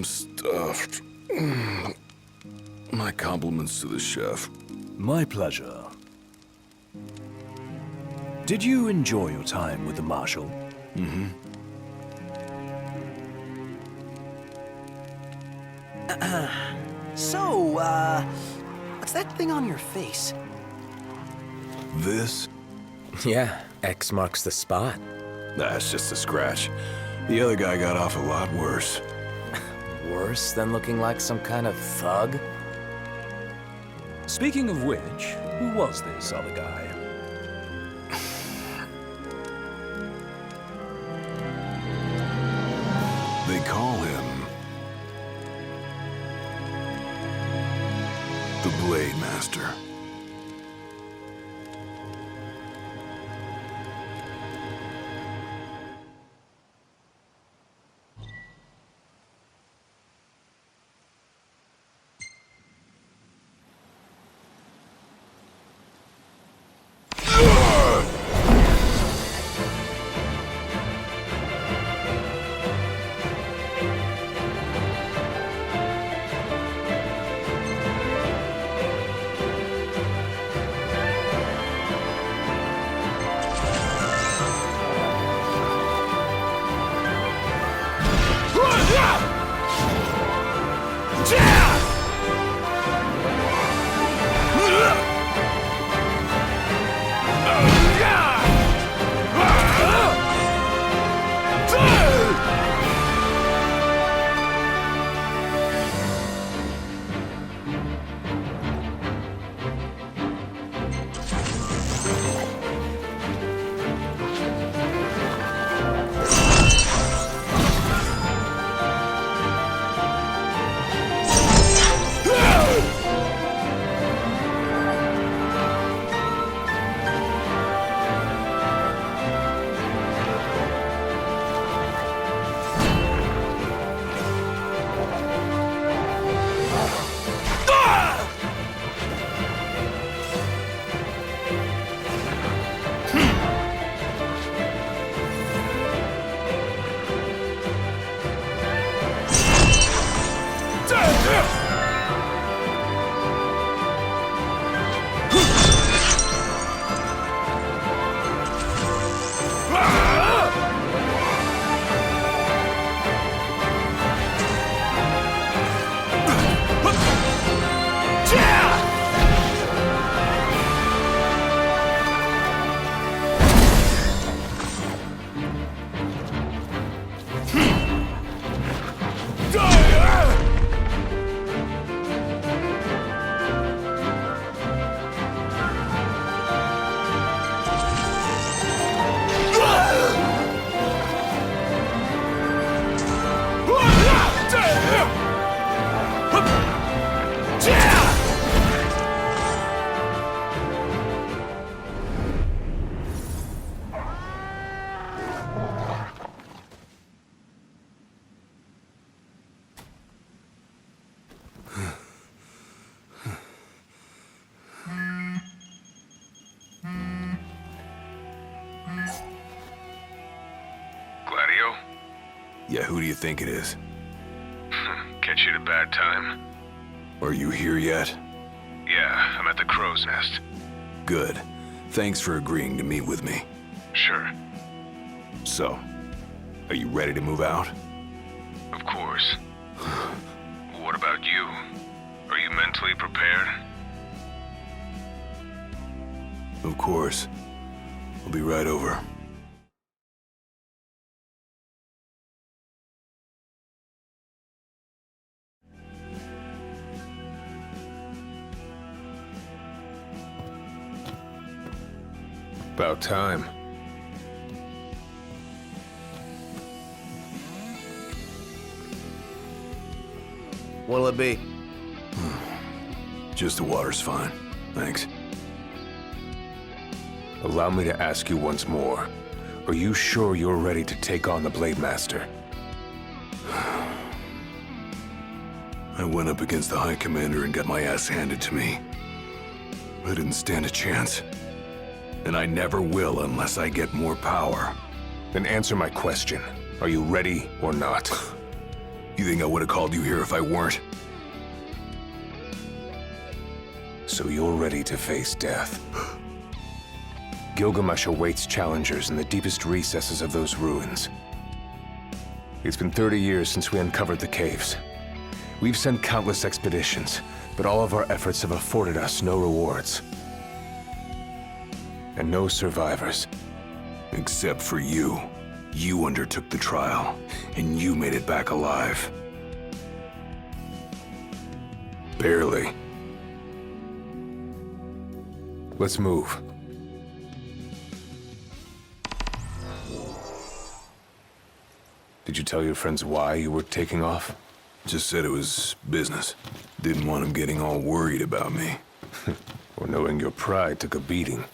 I'm stuffed. My compliments to the chef. My pleasure. Did you enjoy your time with the Marshal? Mm-hmm. So, what's that thing on your face? This? Yeah, X marks the spot. That's just a scratch. The other guy got off a lot worse. Worse than looking like some kind of thug? Speaking of which, who was this other guy? They call him the Blade Master. Gladio? Yeah, who do you think it is? Catch you at a bad time? Are you here yet? Yeah, I'm at the Crow's Nest. Good. Thanks for agreeing to meet with me. Sure. So, are you ready to move out? Of course. What about you? Are you mentally prepared? Of course. I'll be right over. About time. What'll it be? Just the water's fine. Thanks. Allow me to ask you once more. Are you sure you're ready to take on the Blade Master? I went up against the High Commander and got my ass handed to me. I didn't stand a chance. And I never will unless I get more power. Then answer my question. Are you ready or not? You think I would have called you here if I weren't? So you're ready to face death. Gilgamesh awaits challengers in the deepest recesses of those ruins. It's been 30 years since we uncovered the caves. We've sent countless expeditions, but all of our efforts have afforded us no rewards. And no survivors. Except for you. You undertook the trial, and you made it back alive. Barely. Let's move. Did you tell your friends why you were taking off? Just said it was business. Didn't want them getting all worried about me. Or knowing your pride took a beating.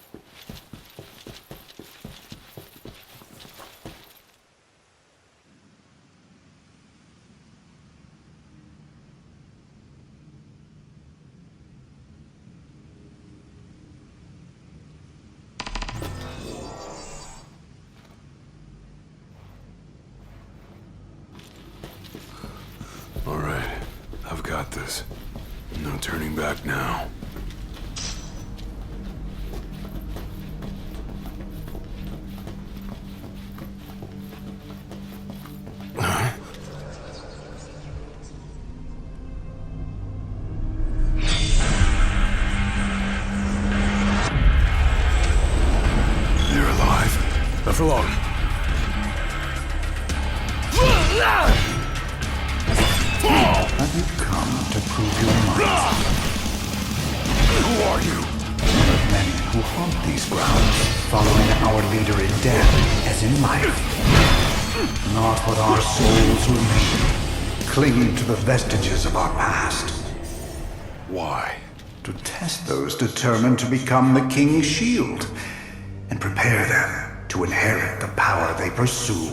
All right, I've got this. No turning back now. They're alive. Not for long. Have you come to prove your might? Who are you? One of many who haunt these grounds, following our leader in death as in life. Not what our souls remain, clinging to the vestiges of our past. Why? To test those determined to become the King's shield, and prepare them to inherit the power they pursue.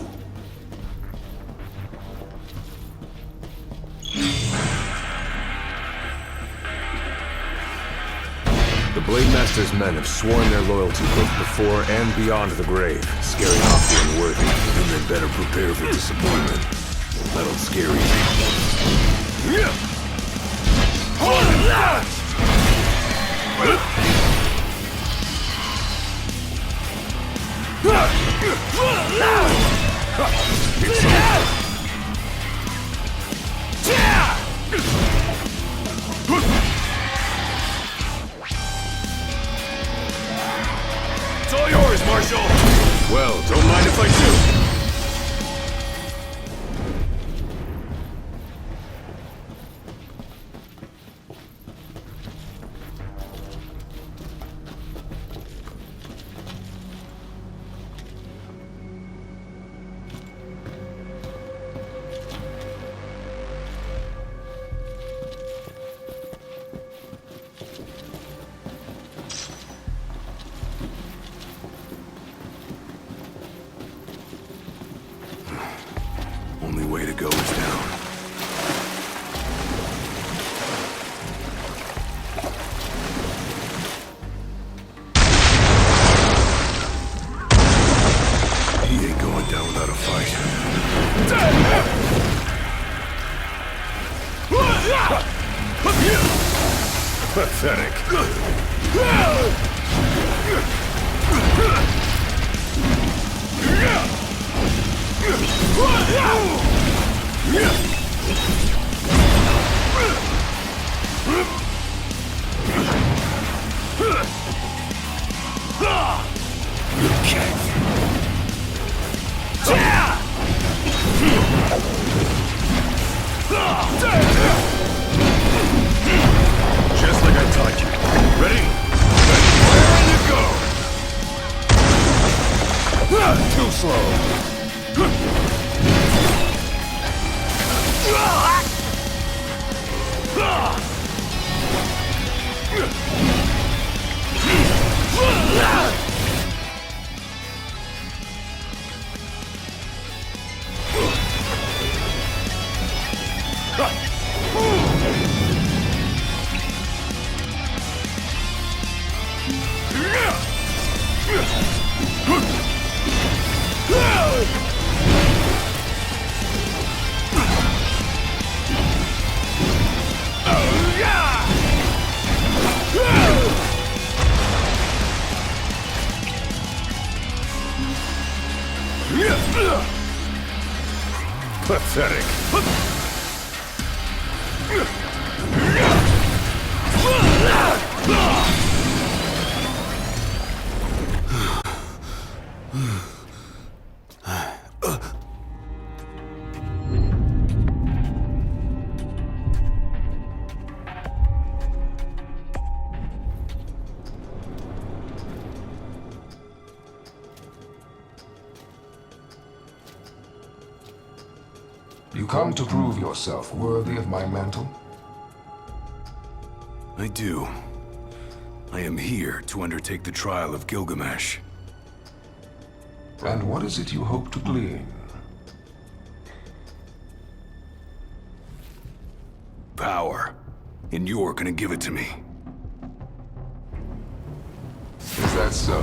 The Blade Master's men have sworn their loyalty both before and beyond the grave, scaring off the unworthy. Then they better prepare for disappointment. That'll scare you. It's all yours, Marshal! Well, don't mind if I do. Only way to go is down. He ain't going down without a fight. Pathetic. Just like I taught you. Ready? Fire and go! Too slow. Pathetic. You come to prove yourself worthy of my mantle? I do. I am here to undertake the trial of Gilgamesh. And what is it you hope to glean? Power. And you're gonna give it to me. Is that so?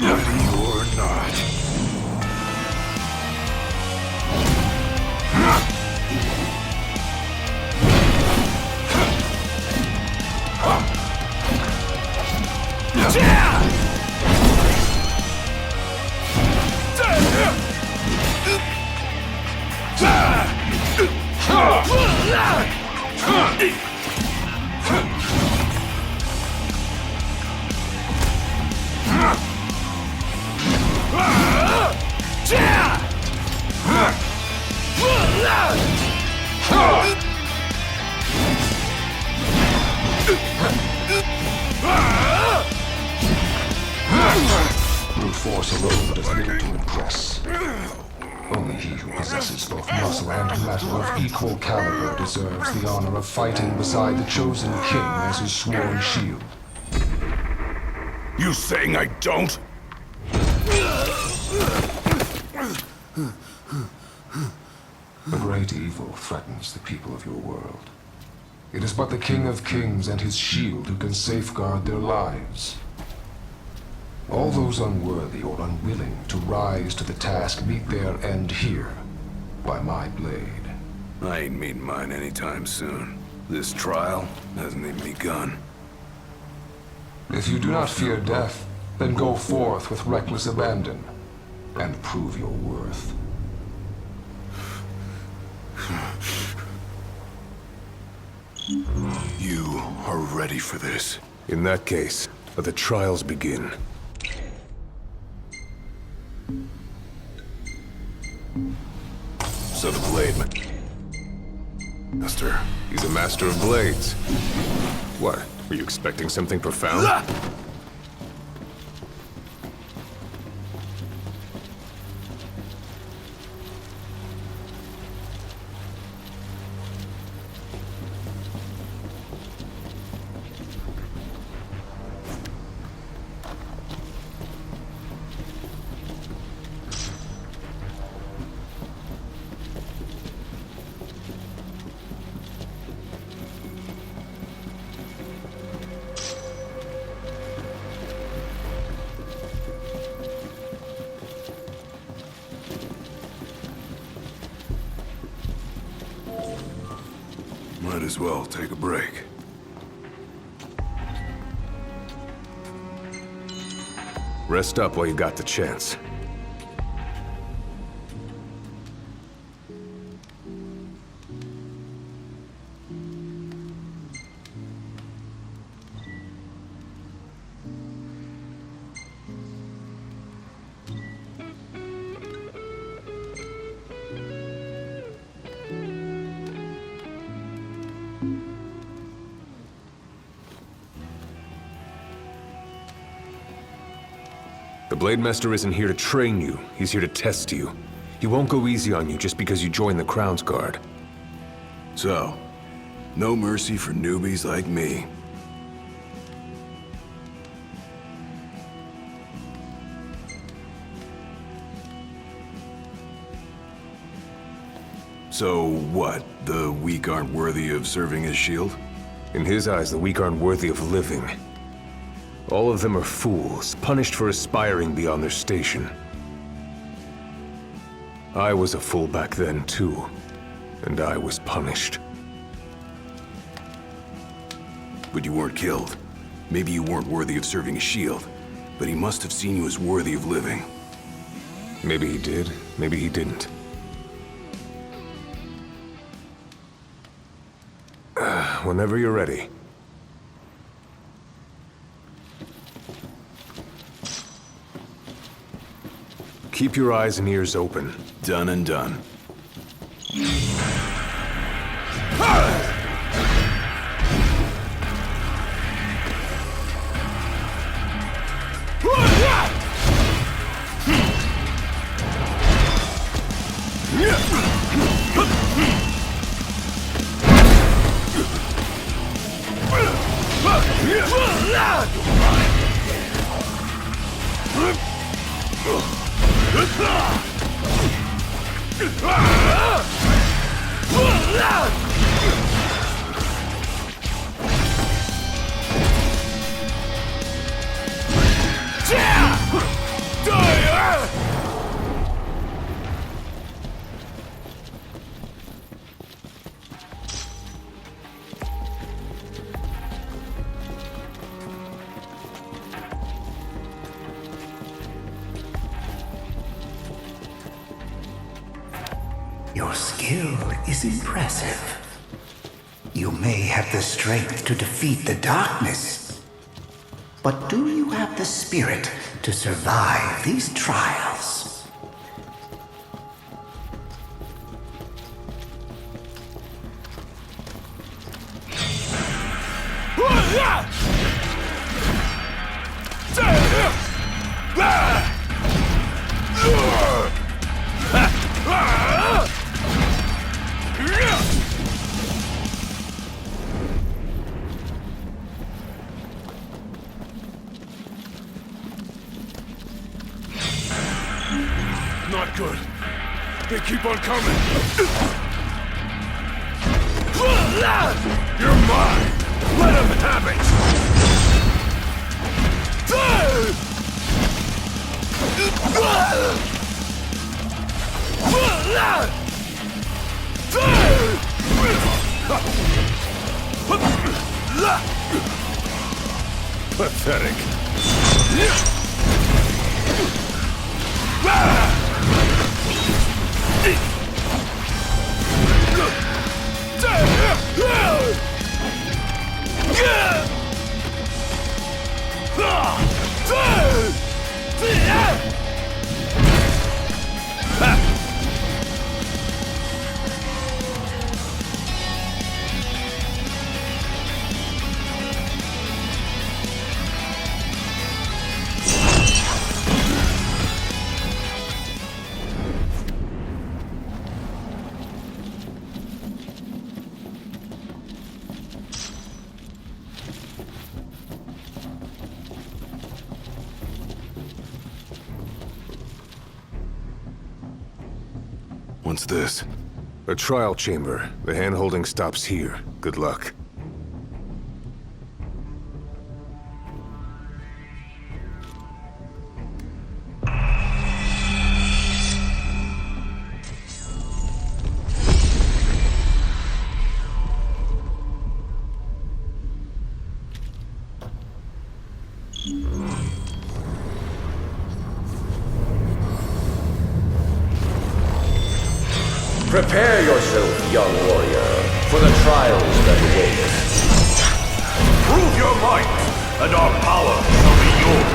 Ready or not. Brute force alone does little to impress. Only he who possesses both muscle and matter of equal caliber deserves the honor of fighting beside the chosen king as his sworn shield. You saying I don't? A great evil threatens the people of your world. It is but the King of Kings and his shield who can safeguard their lives. All those unworthy or unwilling to rise to the task meet their end here, by my blade. I ain't meeting mine anytime soon. This trial hasn't even begun. If you do not fear death, then go forth with reckless abandon, and prove your worth. You are ready for this. In that case, let the trials begin. So the blade master. He's a master of blades. What? Were you expecting something profound? Might as well take a break. Rest up while you got the chance. The Blade Master isn't here to train you, he's here to test you. He won't go easy on you just because you joined the Crown's Guard. So, no mercy for newbies like me. So what? The weak aren't worthy of serving as shield? In his eyes, the weak aren't worthy of living. All of them are fools, punished for aspiring beyond their station. I was a fool back then, too. And I was punished. But you weren't killed. Maybe you weren't worthy of serving as shield, but he must have seen you as worthy of living. Maybe he did, maybe he didn't. Whenever you're ready. Keep your eyes and ears open. Done and done. Your skill is impressive. You may have the strength to defeat the darkness, but do you have the spirit to survive these trials? Not good. They keep on coming. You're mine! Let him have it! Pathetic. What's this? A trial chamber. The hand-holding stops here. Good luck. Prepare yourself, young warrior, for the trials that await. Prove your might, and our power shall be yours!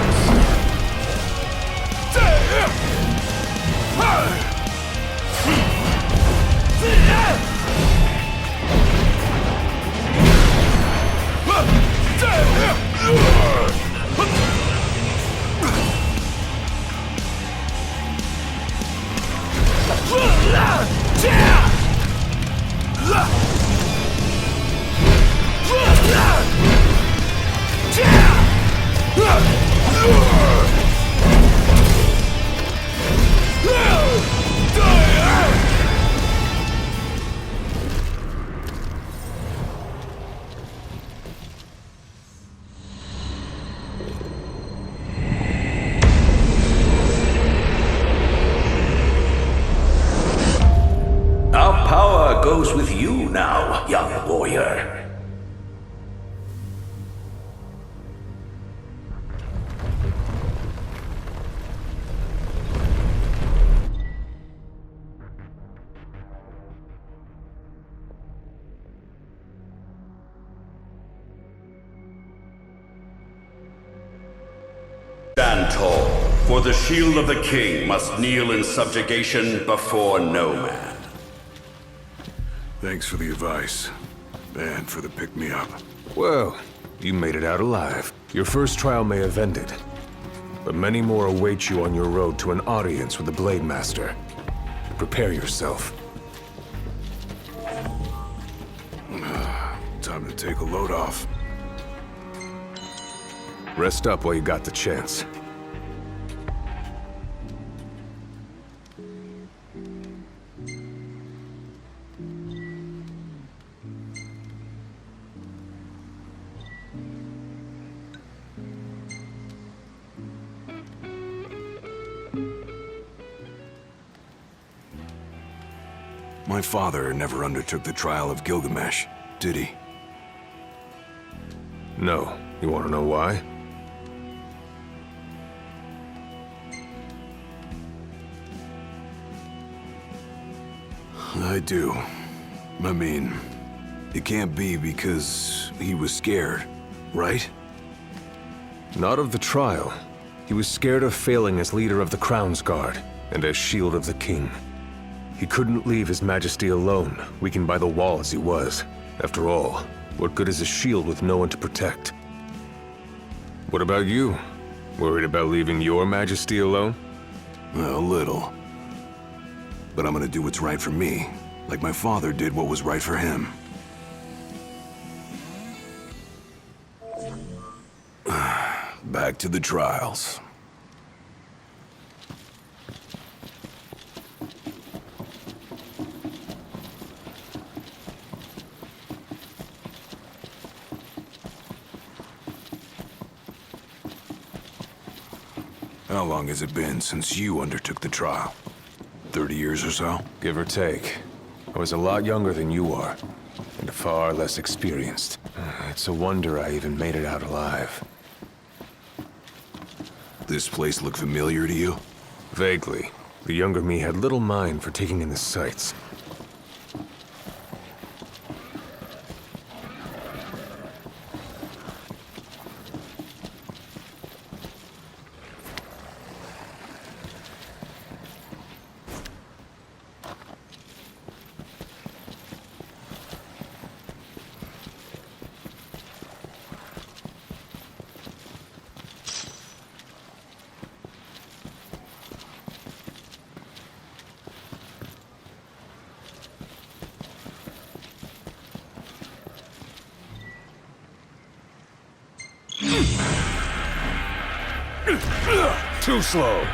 Our power goes with you now, young warrior. For the shield of the king must kneel in subjugation before no man. Thanks for the advice. And for the pick-me-up. Well, you made it out alive. Your first trial may have ended, but many more await you on your road to an audience with the Blade Master. Prepare yourself. Time to take a load off. Rest up while you got the chance. My father never undertook the trial of Gilgamesh, did he? No. You want to know why? I do. I mean, it can't be because he was scared, right? Not of the trial. He was scared of failing as leader of the Crown's Guard and as Shield of the King. He couldn't leave His Majesty alone, weakened by the wall as he was. After all, what good is a shield with no one to protect? What about you? Worried about leaving your Majesty alone? A little. But I'm gonna do what's right for me, like my father did what was right for him. Back to the trials. How long has it been since you undertook the trial? 30 years or so? Give or take. I was a lot younger than you are, and far less experienced. It's a wonder I even made it out alive. This place look familiar to you? Vaguely. The younger me had little mind for taking in the sights. Too slow.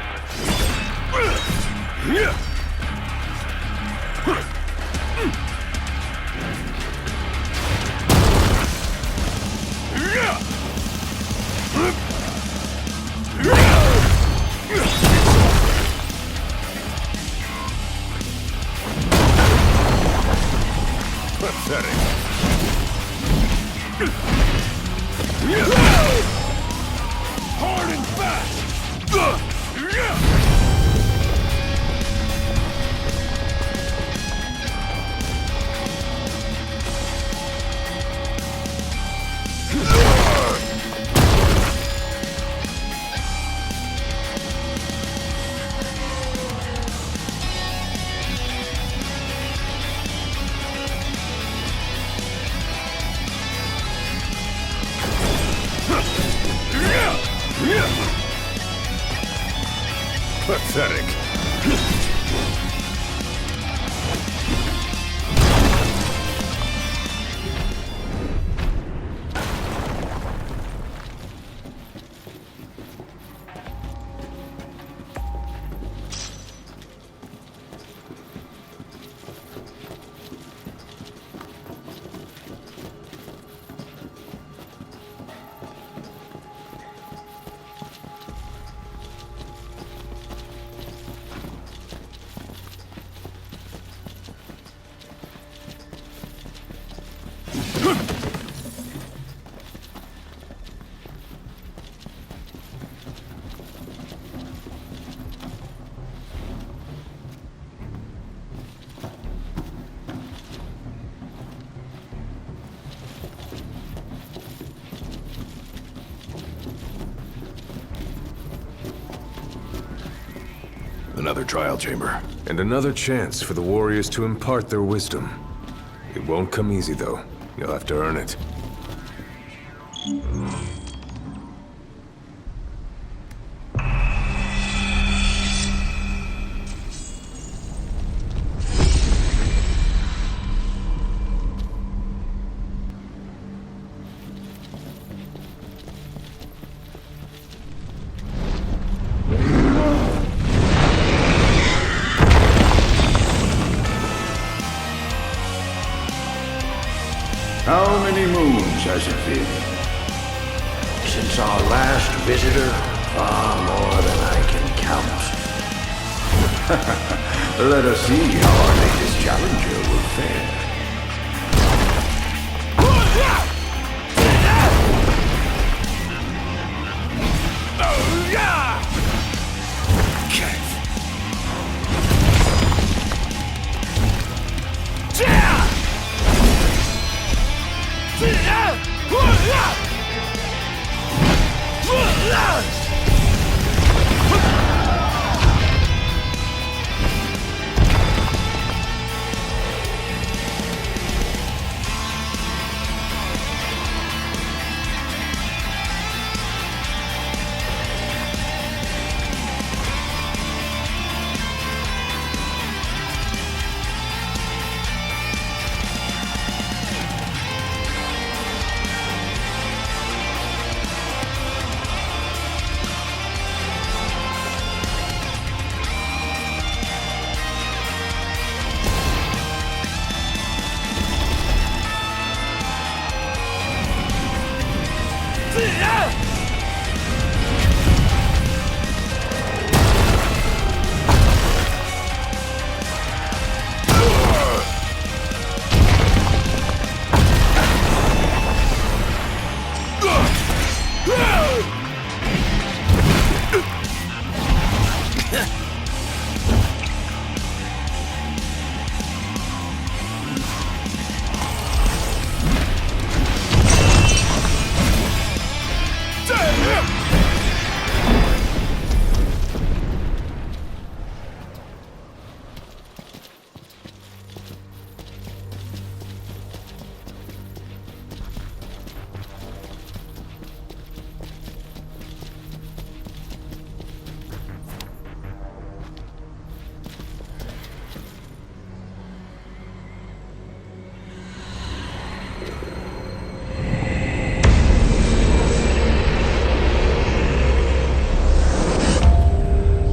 Pathetic. Hard and fast! Pathetic. another trial chamber. And another chance for the warriors to impart their wisdom. It won't come easy, though. You'll have to earn it. How many moons has it been? Since our last visitor, far more than I can count. Let us see how our latest challenger will fare.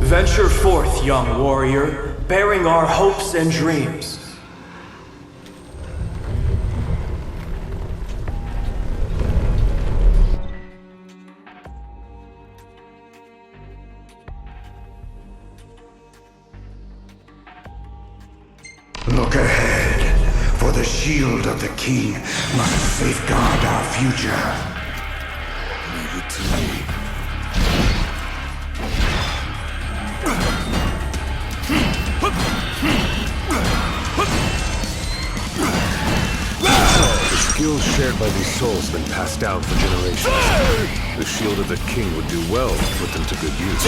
Venture forth, young warrior, bearing our hopes and dreams. Look ahead, for the shield of the king must safeguard our future. Leave it to me. The skills shared by these souls have been passed down for generations. The shield of the king would do well to put them to good use.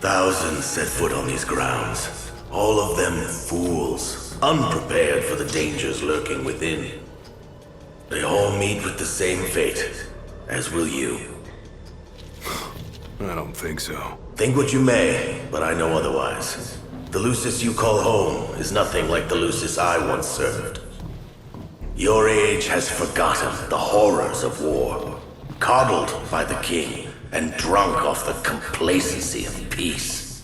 Thousands set foot on these grounds. All of them fools, unprepared for the dangers lurking within. They all meet with the same fate, as will you. I don't think so. Think what you may, but I know otherwise. The Lucis you call home is nothing like the Lucis I once served. Your age has forgotten the horrors of war, coddled by the king, and drunk off the complacency of peace.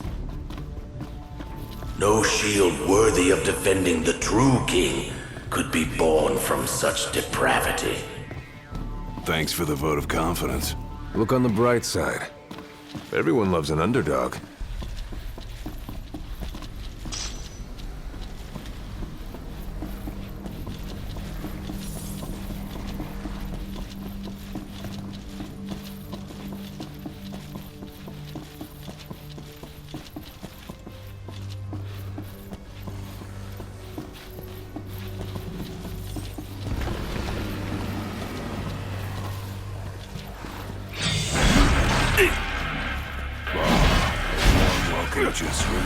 No shield worthy of defending the true king could be born from such depravity. Thanks for the vote of confidence. Look on the bright side. Everyone loves an underdog. Just for me.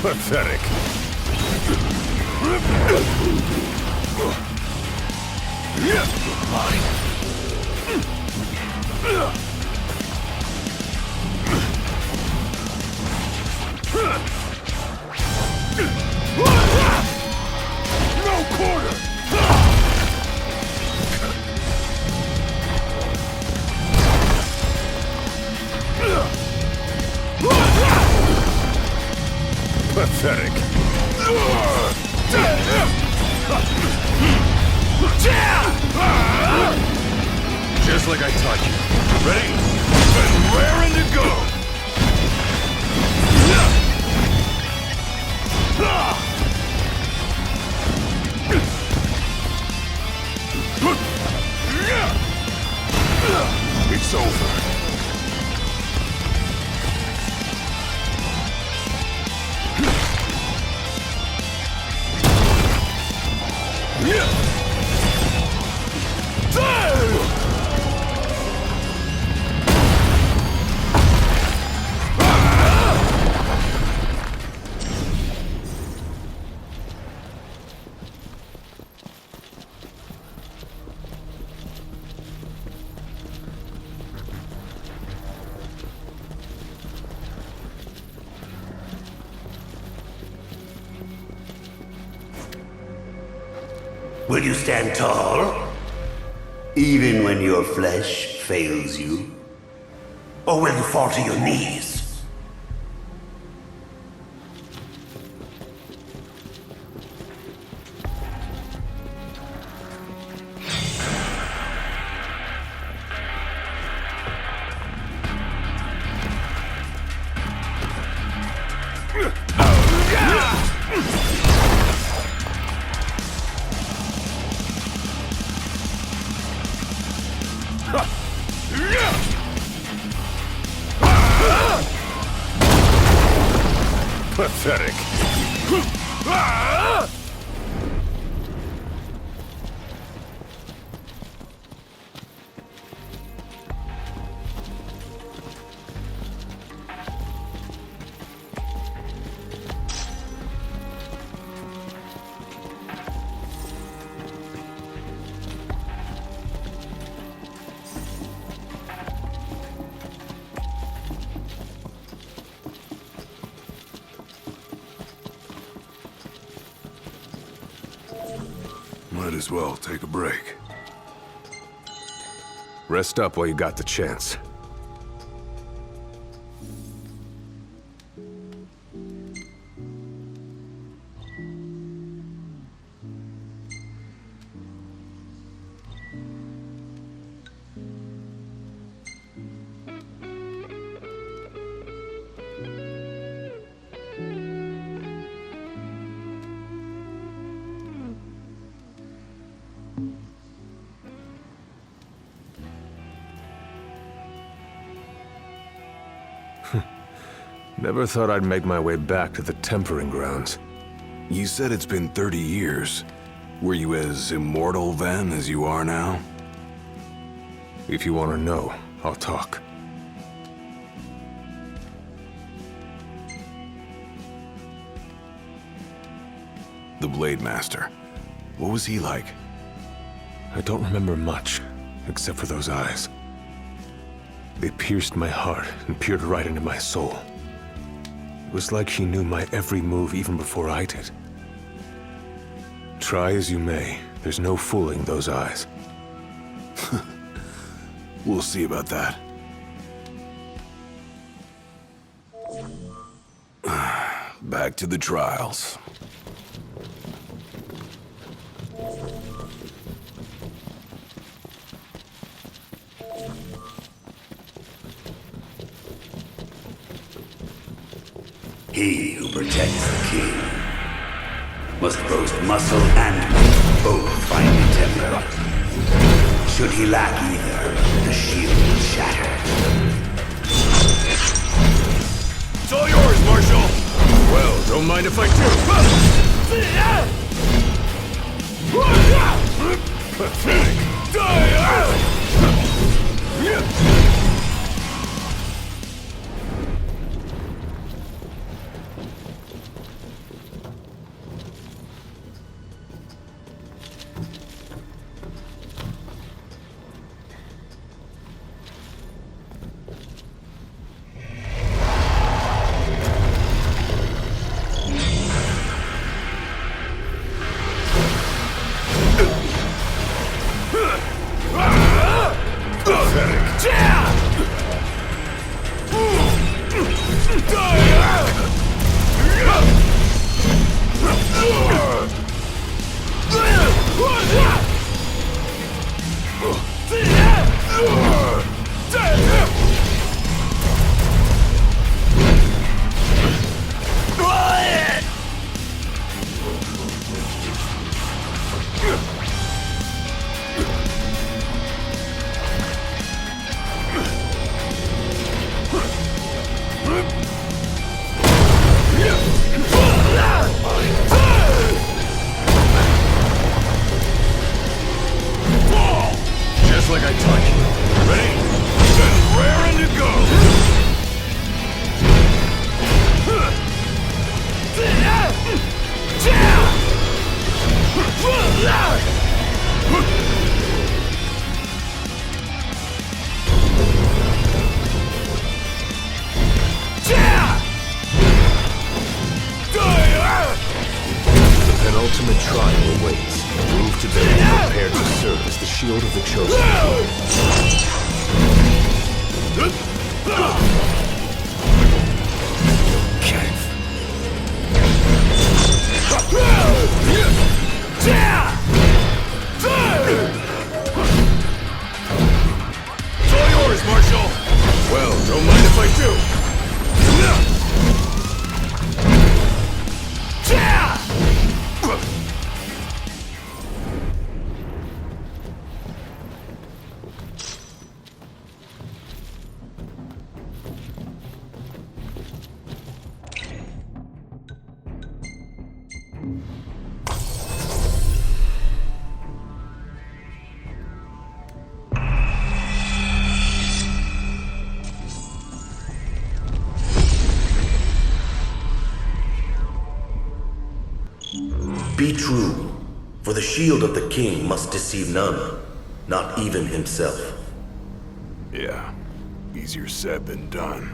Pathetic. No quarter! Pathetic. Just like I taught you. Ready? And raring to go! It's over. Will you stand tall? Even when your flesh fails you? Or will you fall to your knees? Pathetic. Might as well take a break. Rest up while you got the chance. Never thought I'd make my way back to the Temperin grounds. You said it's been 30 years. Were you as immortal then as you are now? If you want to know, I'll talk. The Blade Master. What was he like? I don't remember much, except for those eyes. They pierced my heart and peered right into my soul. It was like she knew my every move even before I did. Try as you may, there's no fooling those eyes. We'll see about that. Back to the trials. He who protects the king must boast muscle and might, both finely tempered. Should he lack either, the shield will shatter. It's all yours, Marshal! Well, don't mind if I do. Pathetic! Just like I taught you. Ready? Then raring to go! The penultimate trial awaits. Move to them prepared to serve as the shield of the chosen. It's all yours, Marshal! Well, don't mind if I do. Be true, for the shield of the king must deceive none, not even himself. Yeah, easier said than done.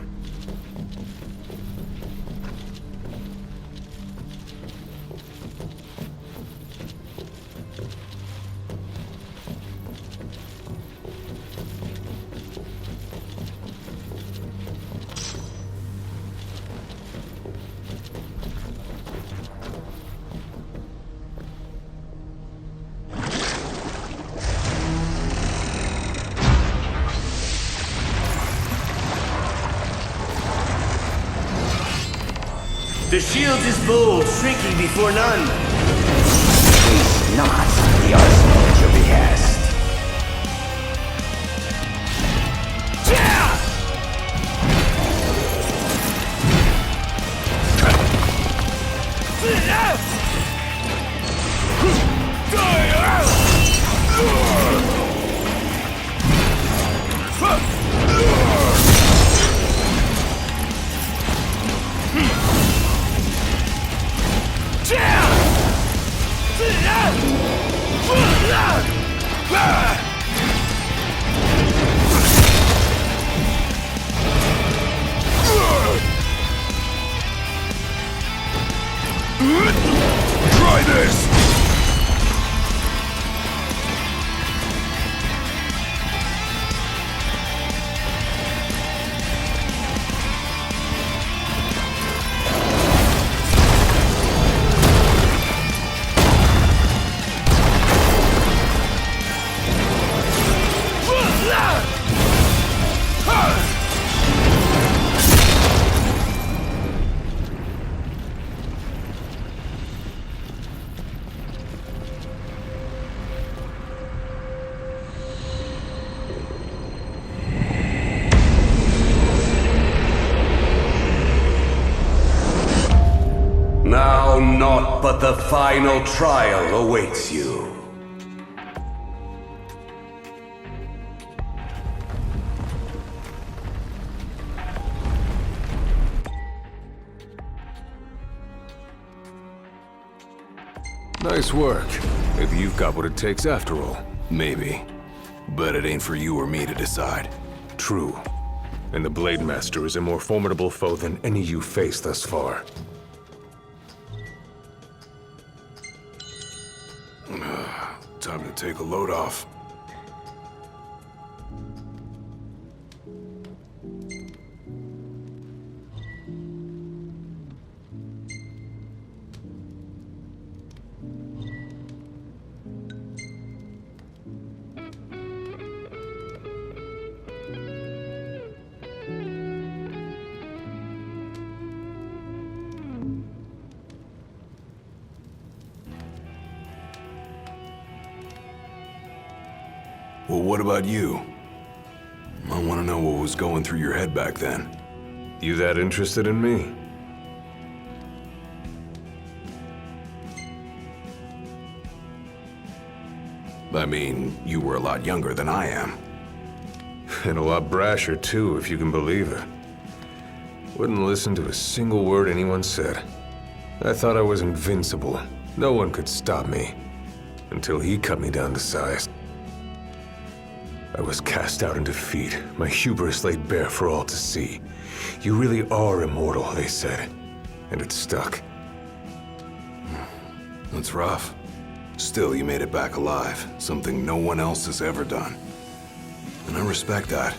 The shield is bold, shrinking before none. Waste not the arsenal at your behest. Try this! Now naught but the final trial awaits you. Nice work. Maybe you've got what it takes after all. Maybe. But it ain't for you or me to decide. True. And the Blade Master is a more formidable foe than any you've faced thus far. Time to take a load off. Well, what about you? I want to know what was going through your head back then. You that interested in me? I mean, you were a lot younger than I am. And a lot brasher, too, if you can believe it. Wouldn't listen to a single word anyone said. I thought I was invincible. No one could stop me. Until he cut me down to size. I was cast out in defeat, my hubris laid bare for all to see. You really are immortal, they said. And it stuck. That's rough. Still, you made it back alive. Something no one else has ever done. And I respect that.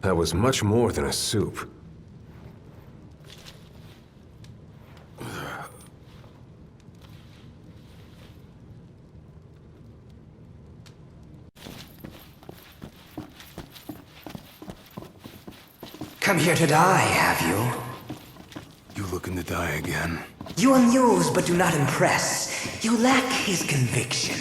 That was much more than a soup. Come here to die, have you? You looking to die again? You amuse but do not impress. You lack his conviction.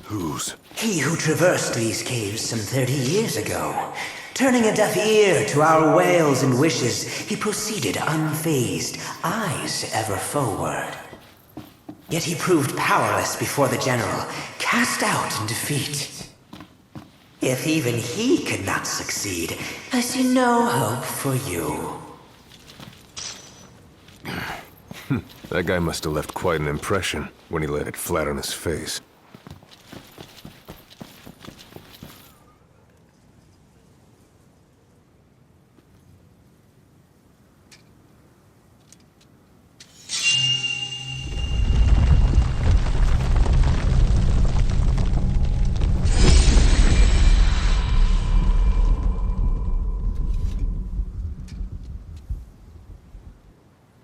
Whose? He who traversed these caves some 30 years ago. Turning a deaf ear to our wails and wishes, he proceeded unfazed, eyes ever forward. Yet he proved powerless before the general, cast out in defeat. If even he could not succeed, I see no hope for you. That guy must have left quite an impression when he laid it flat on his face.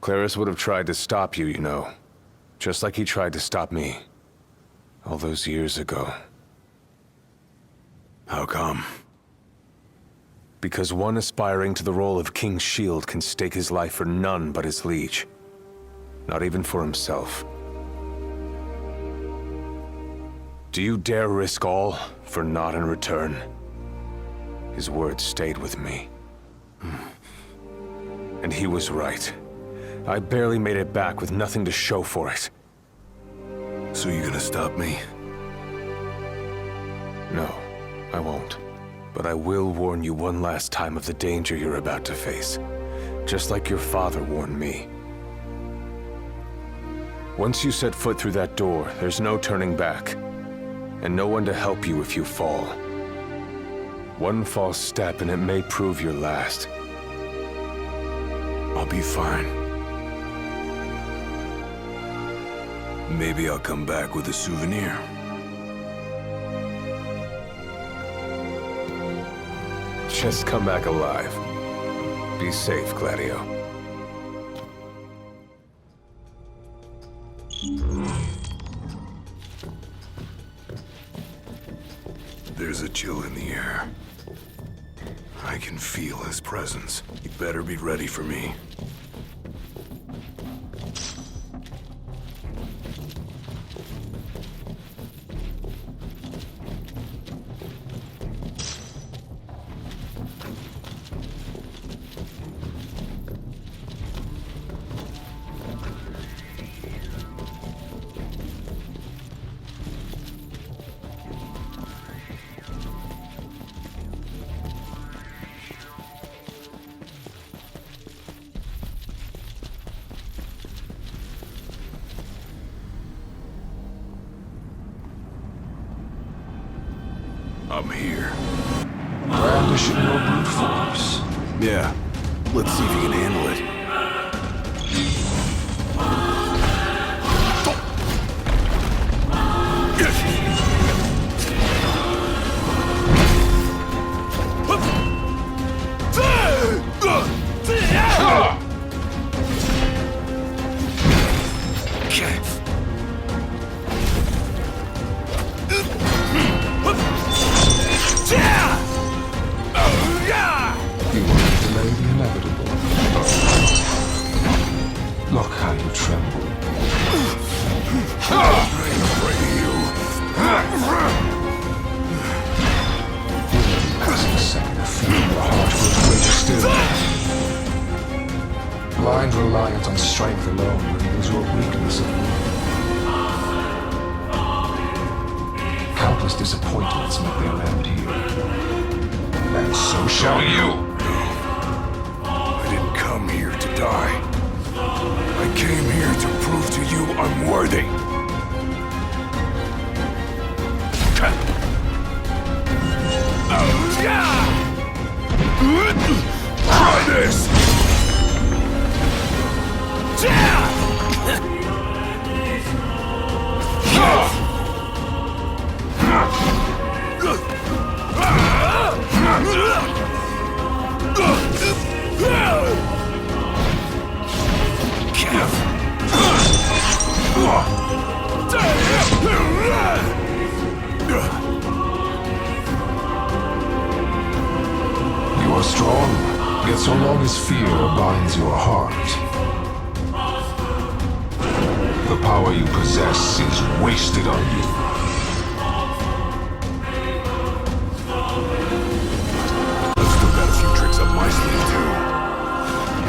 Claris would have tried to stop you, you know. Just like he tried to stop me. All those years ago. How come? Because one aspiring to the role of King's Shield can stake his life for none but his liege. Not even for himself. Do you dare risk all for naught in return? His words stayed with me. And he was right. I barely made it back with nothing to show for it. So you gonna stop me? No, I won't. But I will warn you one last time of the danger you're about to face. Just like your father warned me. Once you set foot through that door, there's no turning back. And no one to help you if you fall. One false step and it may prove your last. I'll be fine. Maybe I'll come back with a souvenir. Just come back alive. Be safe, Gladio. There's a chill in the air. I can feel his presence. You better be ready for me. I'm here. Brandishing your brute force. Yeah. Let's see if you can handle it. Look how you tremble. Passing second, feel your heart grows greater still. Blind reliance on strength alone reveals your weakness of will. Countless disappointments met their end here. And so shall you. I didn't come here to die. I came here to prove to you I'm worthy. Try this! You are strong, yet so long as fear binds your heart, the power you possess is wasted on you. I've still got a few tricks up my sleeve, too.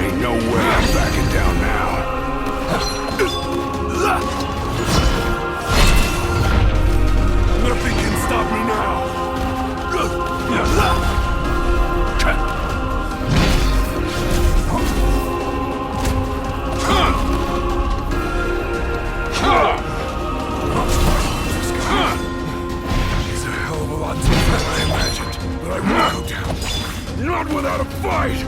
Ain't no way I'm backing down now. Nothing can stop me now. He's a hell of a lot tougher than I imagined, but I won't go down. Not without a fight!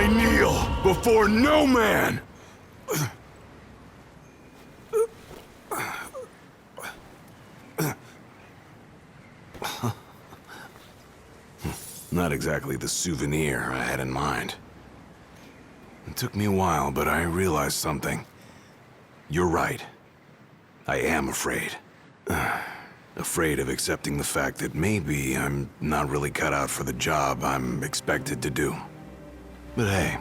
I kneel before no man! Not exactly the souvenir I had in mind. It took me a while, but I realized something. You're right. I am afraid. Afraid of accepting the fact that maybe I'm not really cut out for the job I'm expected to do. But hey,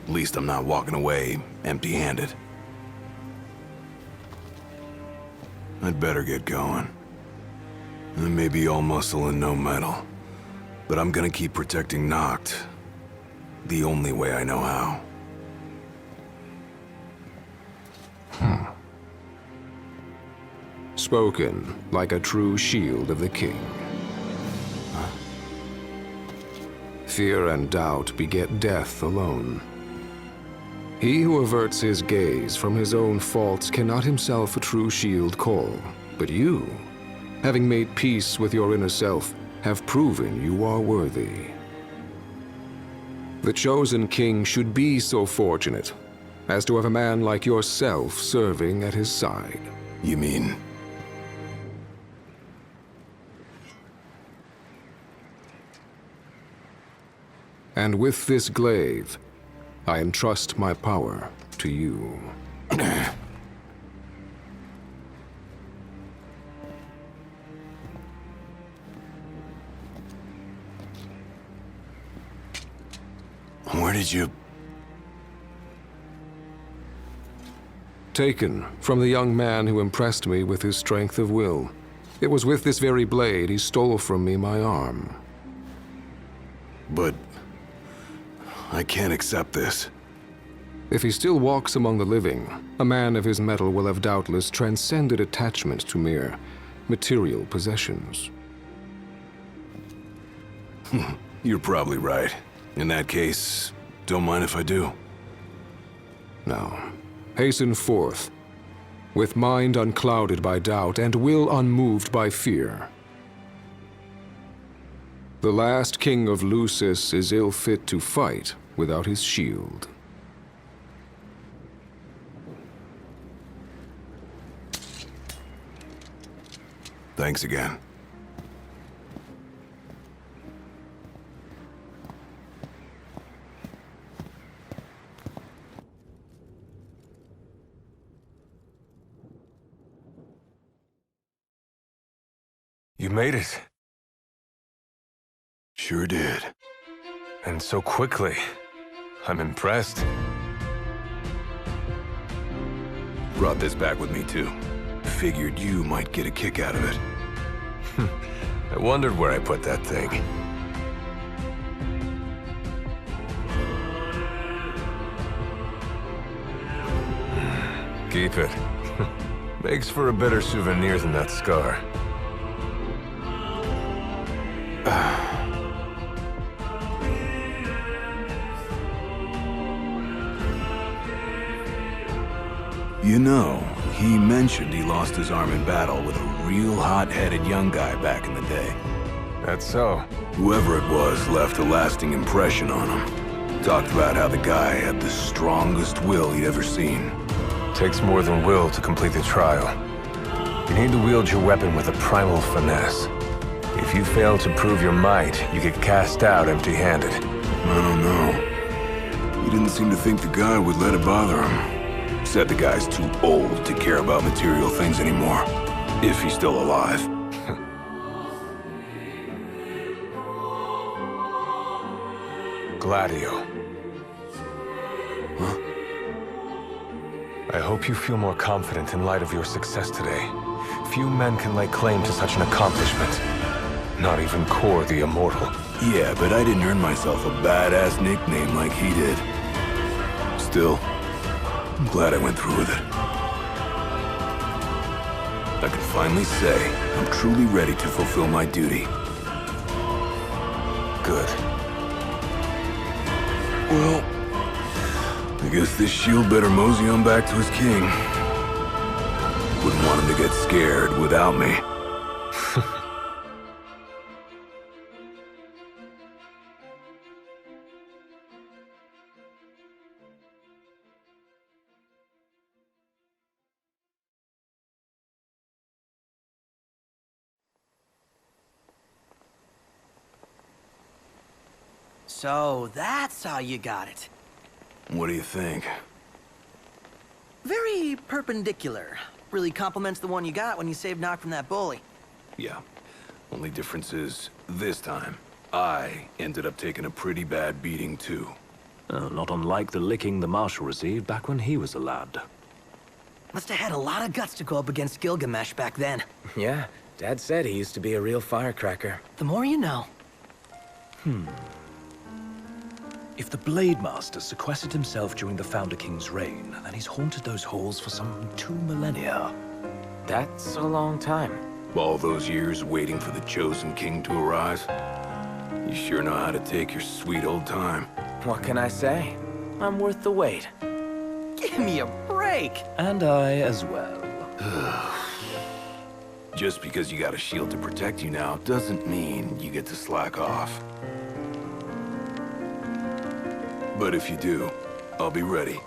at least I'm not walking away empty-handed. I'd better get going. I may be all muscle and no metal, but I'm gonna keep protecting Noct the only way I know how. Spoken like a true shield of the king. Fear and doubt beget death alone. He who averts his gaze from his own faults cannot himself a true shield call. But you, having made peace with your inner self, have proven you are worthy. The chosen king should be so fortunate as to have a man like yourself serving at his side. You mean... And with this glaive, I entrust my power to you. Where did you... Taken from the young man who impressed me with his strength of will. It was with this very blade he stole from me my arm. But... I can't accept this. If he still walks among the living, a man of his mettle will have doubtless transcended attachment to mere material possessions. You're probably right. In that case, don't mind if I do. Now, hasten forth, with mind unclouded by doubt and will unmoved by fear. The last king of Lucis is ill fit to fight without his shield. Thanks again. You made it. Sure did. And so quickly. I'm impressed. Brought this back with me too. Figured you might get a kick out of it. I wondered where I put that thing. Keep it. Makes for a better souvenir than that scar. You know, he mentioned he lost his arm in battle with a real hot-headed young guy back in the day. That's so. Whoever it was left a lasting impression on him. Talked about how the guy had the strongest will he'd ever seen. Takes more than will to complete the trial. You need to wield your weapon with a primal finesse. If you fail to prove your might, you get cast out empty-handed. I don't know. He didn't seem to think the guy would let it bother him. Said the guy's too old to care about material things anymore. If he's still alive. Gladio. Huh? I hope you feel more confident in light of your success today. Few men can lay claim to such an accomplishment. Not even Cor the Immortal. Yeah, but I didn't earn myself a badass nickname like he did. Still, I'm glad I went through with it. I can finally say I'm truly ready to fulfill my duty. Good. Well, I guess this shield better mosey on back to his king. Wouldn't want him to get scared without me. So, that's how you got it. What do you think? Very perpendicular. Really complements the one you got when you saved Noct from that bully. Yeah. Only difference is, this time, I ended up taking a pretty bad beating too. Not unlike the licking the Marshal received back when he was a lad. Must have had a lot of guts to go up against Gilgamesh back then. Yeah, Dad said he used to be a real firecracker. The more you know. If the Blade Master sequestered himself during the Founder King's reign, then he's haunted those halls for some 2 millennia. That's a long time. All those years waiting for the Chosen King to arise? You sure know how to take your sweet old time. What can I say? I'm worth the wait. Give me a break! And I as well. Just because you got a shield to protect you now doesn't mean you get to slack off. But if you do, I'll be ready.